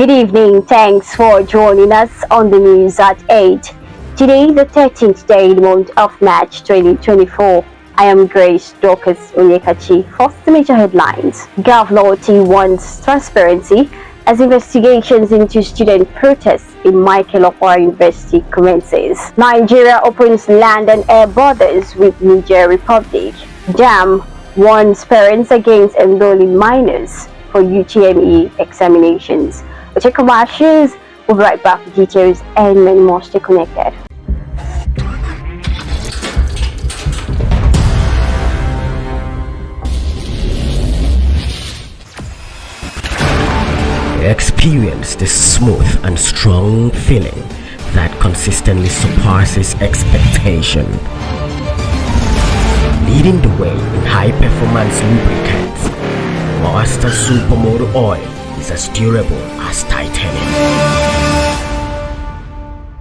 Good evening. Thanks for joining us on the news at 8. Today, the 13th day in the month of March 2024. I am Grace Dorcas Onyekachi. First, the major headlines. Governor T wants transparency as investigations into student protests in Michael Okwa University commences. Nigeria opens land and air borders with Niger Republic. JAMB warns parents against enrolling minors for UTME examinations. We'll check commercials. We'll be right back with details and many more. Stay connected. Experience the smooth and strong feeling that consistently surpasses expectation. Leading the way in high-performance lubricants, Master Supermoto Oil is as durable as titanium.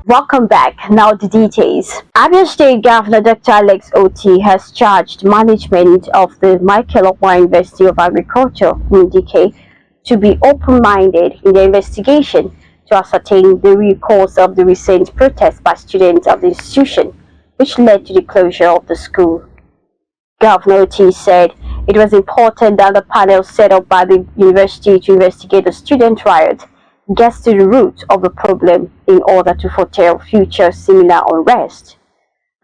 Welcome back. Now the details. ABN State Governor Dr. Alex Oti has charged management of the Michael Okwa University of Agriculture, Mudike, to be open-minded in the investigation to ascertain the real cause of the recent protest by students of the institution, which led to the closure of the school. Governor Oti said it was important that the panel set up by the university to investigate the student riot gets to the root of the problem in order to foretell future similar unrest.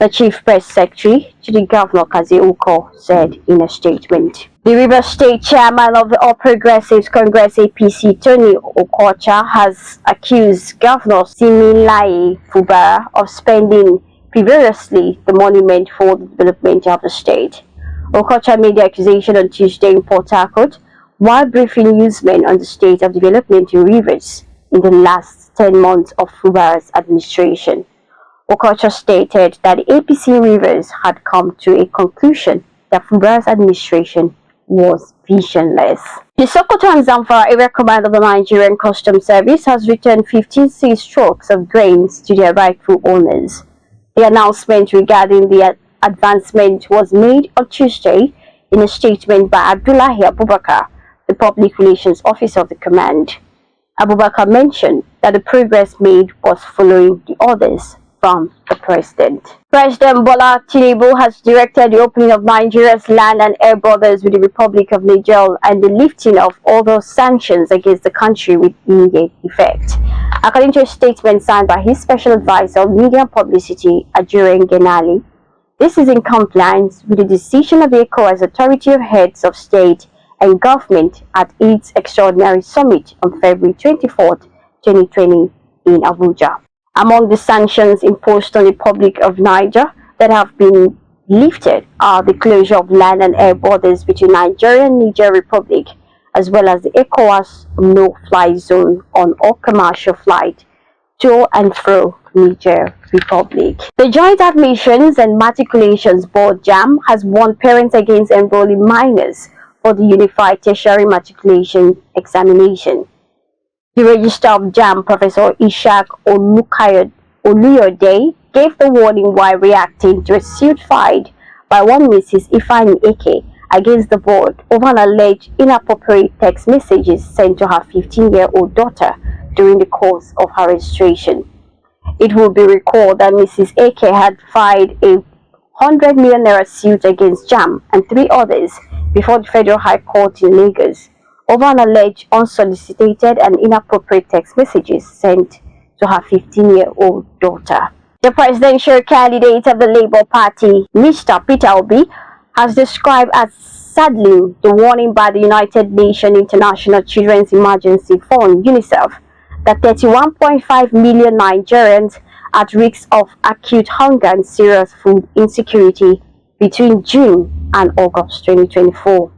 The Chief Press Secretary to the Governor, Kazi Uko, said in a statement. The Rivers State Chairman of the All Progressives Congress APC, Tony Okocha, has accused Governor Siminalayi Fubara of spending previously the monument for the development of the state. Okocha made the accusation on Tuesday in Port Harcourt while briefing newsmen on the state of development in Rivers in the last 10 months of Fubara's administration. Okocha stated that the APC Rivers had come to a conclusion that Fubara's administration was visionless. The Sokoto and Zamfara Area Command of the Nigerian Customs Service has returned 15 seized trucks of grains to their rightful owners. The announcement regarding the advancement was made on Tuesday in a statement by Abdullahi Abubakar, the Public Relations Officer of the command. Abubakar mentioned that the progress made was following the orders from the President. President Bola Tinubu has directed the opening of Nigeria's land and air borders with the Republic of Niger and the lifting of all those sanctions against the country with immediate effect. According to a statement signed by his special advisor on media and publicity, Ajure Ngenali, this is in compliance with the decision of the ECOWAS Authority of Heads of State and Government at its extraordinary summit on February 24, 2020 in Abuja. Among the sanctions imposed on the Republic of Niger that have been lifted are the closure of land and air borders between Nigeria and Niger Republic, as well as the ECOWAS no-fly zone on all commercial flights to and fro Niger Republic. The Joint Admissions and Matriculations Board JAMB has warned parents against enrolling minors for the Unified Tertiary Matriculation Examination. The Registrar of JAMB, Professor Ishaq Oluyode, gave the warning while reacting to a suit filed by one Mrs. Ifeanyi Eke against the board over an alleged inappropriate text messages sent to her 15-year-old daughter during the course of her registration. It will be recalled that Mrs. Eke had filed a 100 million naira suit against JAMB and 3 others before the Federal High Court in Lagos over an alleged unsolicited and inappropriate text messages sent to her 15-year-old daughter. The presidential candidate of the Labour Party, Mr. Peter Obi, has described as saddening the warning by the United Nations International Children's Emergency Fund, UNICEF, that 31.5 million Nigerians are at risk of acute hunger and serious food insecurity between June and August 2024.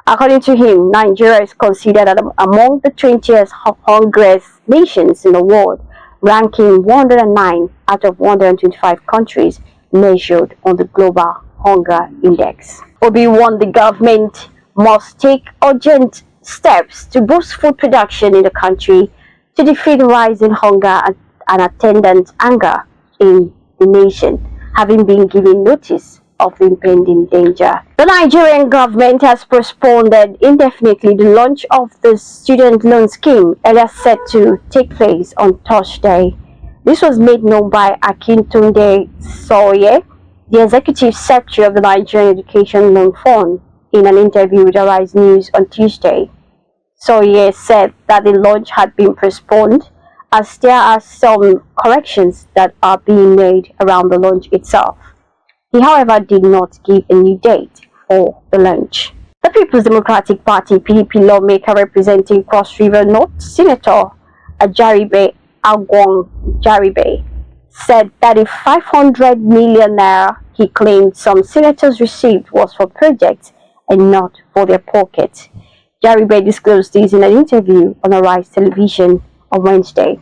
According to him, Nigeria is considered among the 20th hungriest nations in the world, ranking 109 out of 125 countries measured on the Global Hunger Index. Obi warned the government must take urgent steps to boost food production in the country to defeat rising hunger and attendant anger in the nation, having been given notice of the impending danger. The Nigerian government has postponed indefinitely the launch of the student loan scheme, earlier set to take place on Thursday. This was made known by Akintunde Soye, the Executive Secretary of the Nigerian Education Loan Fund, in an interview with Arise News on Tuesday. Soye said that the launch had been postponed as there are some corrections that are being made around the launch itself. He, however, did not give a new date for the launch. The People's Democratic Party (PDP) lawmaker representing Cross River North, Senator Ajaribe Agwong Jaribe, said that the 500 million naira he claimed some senators received was for projects and not for their pockets. Jaribe disclosed this in an interview on Arise Television on Wednesday.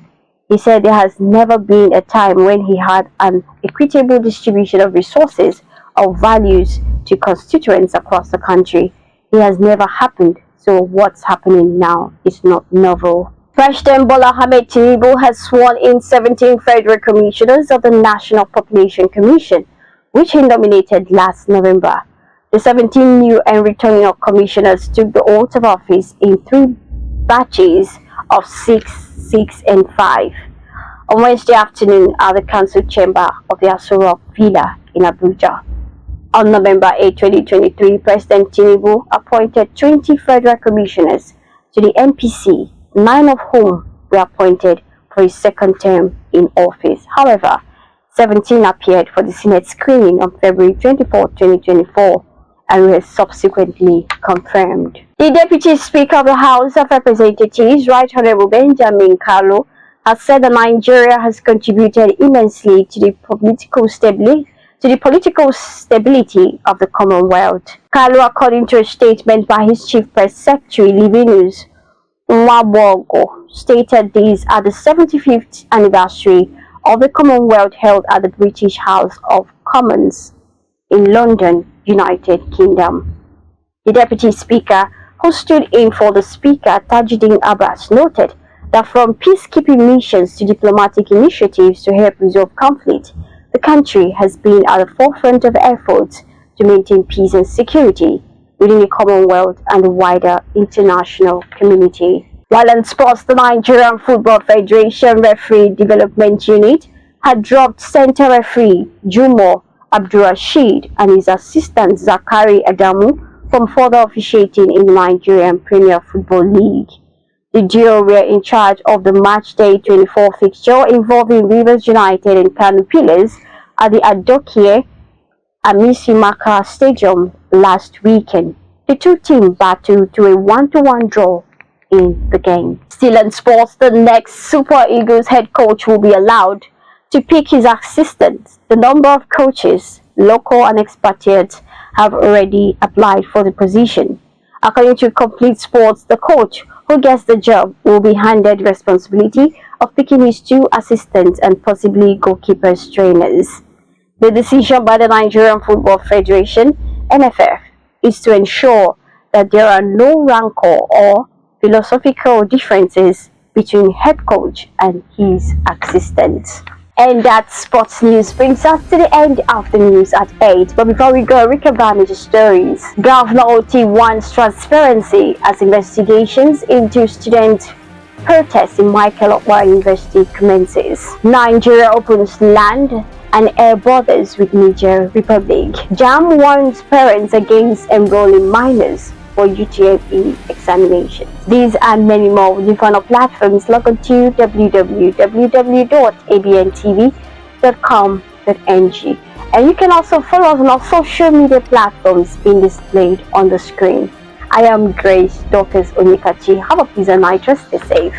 He said there has never been a time when he had an equitable distribution of resources or values to constituents across the country. It has never happened, so what's happening now is not novel. President Bola Ahmed Tinubu has sworn in 17 federal commissioners of the National Population Commission, which he nominated last November. The 17 new and returning commissioners took the oath of office in 3 batches of 6, and 5 on Wednesday afternoon at the Council Chamber of the Aso Rock Villa in Abuja. On November 8, 2023, President Tinubu appointed 20 federal commissioners to the NPC, 9 of whom were appointed for his second term in office. However, 17 appeared for the Senate screening on February 24, 2024 and were subsequently confirmed. The Deputy Speaker of the House of Representatives, Right Honorable Benjamin Kalu, has said that Nigeria has contributed immensely to the political stability of the Commonwealth. Kalu, according to a statement by his Chief Press Secretary, Livinus Mwabogo, stated this at the 75th anniversary of the Commonwealth held at the British House of Commons in London, United Kingdom. The Deputy Speaker, who stood in for the Speaker, Tajuddin Abbas, noted that from peacekeeping missions to diplomatic initiatives to help resolve conflict, the country has been at the forefront of efforts to maintain peace and security within the Commonwealth and the wider international community. While in sports, the Nigerian Football Federation Referee Development Unit had dropped center referee Jumo Abdurrashid and his assistant Zakari Adamu from further officiating in the Nigerian Premier Football League. The duo were in charge of the matchday 24 fixture involving Rivers United and Kano Pillars at the Adokie Amisimaka Stadium last weekend. The two teams battled to a 1-1 draw in the game. Still in sports, the next Super Eagles head coach will be allowed to pick his assistants. The number of coaches, local and expatriates, have already applied for the position. According to Complete Sports, the coach who gets the job will be handed responsibility of picking his 2 assistants and possibly goalkeepers trainers. The decision by the Nigerian Football Federation, NFF, is to ensure that there are no rancor or philosophical differences between head coach and his assistants. And that sports news brings us to the end of the news at 8. But before we go, recap the stories. Governor Oti wants transparency as investigations into student protests in Michael Okpara University commences. Nigeria opens land and air borders with Niger Republic. JAMB warns parents against enrolling minors for UTME examinations. These and many more will be on our platforms. Log on to www.abntv.com.ng, and you can also follow us on our social media platforms being displayed on the screen. I am Grace Dorcas Onikachi. Have a pleasant night. Stay safe.